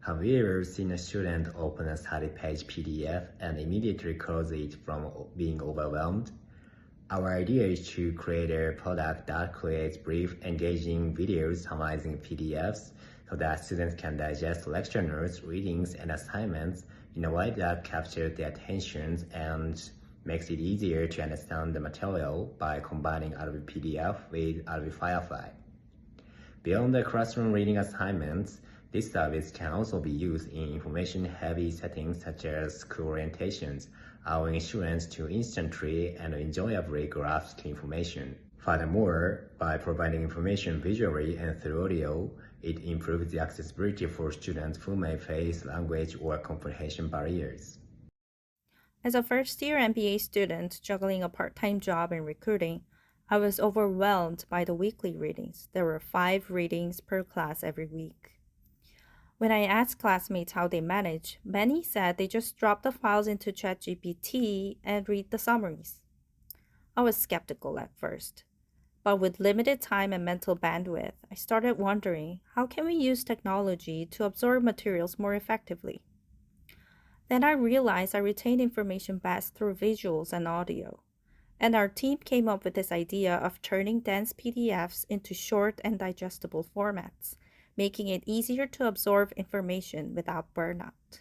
Have you ever seen a student open a 30-page PDF and immediately close it from being overwhelmed? Our idea is to create a product that creates brief, engaging videos summarizing PDFs so that students can digest lecture notes, readings, and assignments in a way that captures their attention and makes it easier to understand the material by combining Adobe PDF with Adobe Firefly. Beyond the classroom reading assignments, this service can also be used in information-heavy settings such as school orientations, allowing students to instantly and enjoyably grasp information. Furthermore, by providing information visually and through audio, it improves the accessibility for students who may face language or comprehension barriers. As a first-year MBA student juggling a part-time job in recruiting, I was overwhelmed by the weekly readings. There were 5 readings per class every week. When I asked classmates how they manage, many said they just drop the files into ChatGPT and read the summaries. I was skeptical at first, but with limited time and mental bandwidth, I started wondering, how can we use technology to absorb materials more effectively? Then I realized I retain information best through visuals and audio. And our team came up with this idea of turning dense PDFs into short and digestible formats, making it easier to absorb information without burnout.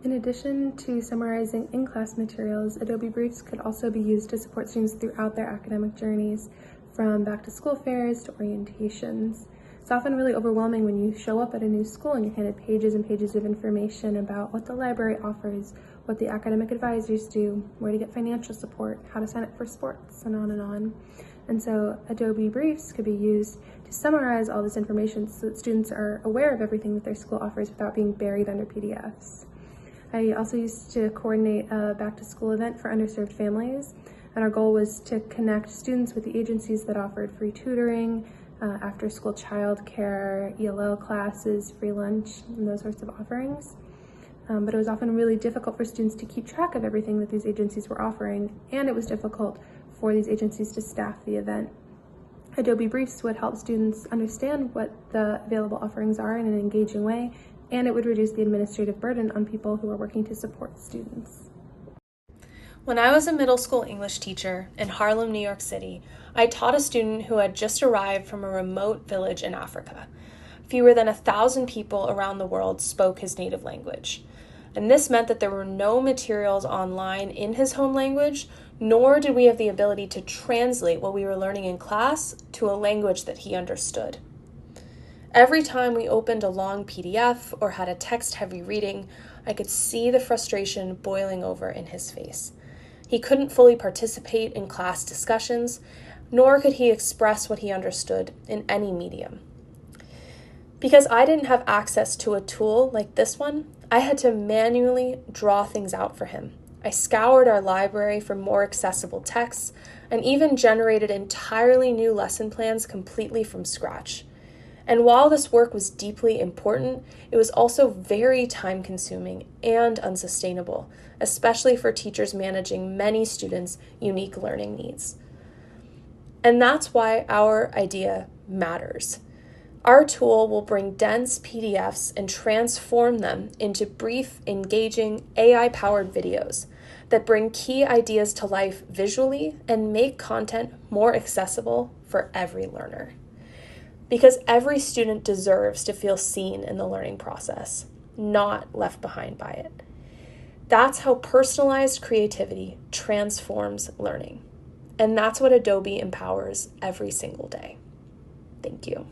In addition to summarizing in-class materials, Adobe Briefs could also be used to support students throughout their academic journeys, from back-to-school fairs to orientations. It's often really overwhelming when you show up at a new school and you're handed pages and pages of information about what the library offers, what the academic advisors do, where to get financial support, how to sign up for sports, and on and on. And so Adobe Briefs could be used to summarize all this information so that students are aware of everything that their school offers without being buried under PDFs. I also used to coordinate a back-to-school event for underserved families, and our goal was to connect students with the agencies that offered free tutoring, after-school childcare, ELL classes, free lunch, and those sorts of offerings. But it was often really difficult for students to keep track of everything that these agencies were offering, and it was difficult for these agencies to staff the event. Adobe Briefs would help students understand what the available offerings are in an engaging way, and it would reduce the administrative burden on people who are working to support students. When I was a middle school English teacher in Harlem, New York City, I taught a student who had just arrived from a remote village in Africa. Fewer than 1,000 people around the world spoke his native language. And this meant that there were no materials online in his home language, nor did we have the ability to translate what we were learning in class to a language that he understood. Every time we opened a long PDF or had a text-heavy reading, I could see the frustration boiling over in his face. He couldn't fully participate in class discussions, nor could he express what he understood in any medium. Because I didn't have access to a tool like this one, I had to manually draw things out for him. I scoured our library for more accessible texts and even generated entirely new lesson plans completely from scratch. And while this work was deeply important, it was also very time-consuming and unsustainable, especially for teachers managing many students' unique learning needs. And that's why our idea matters. Our tool will bring dense PDFs and transform them into brief, engaging, AI-powered videos that bring key ideas to life visually and make content more accessible for every learner. Because every student deserves to feel seen in the learning process, not left behind by it. That's how personalized creativity transforms learning. And that's what Adobe empowers every single day. Thank you.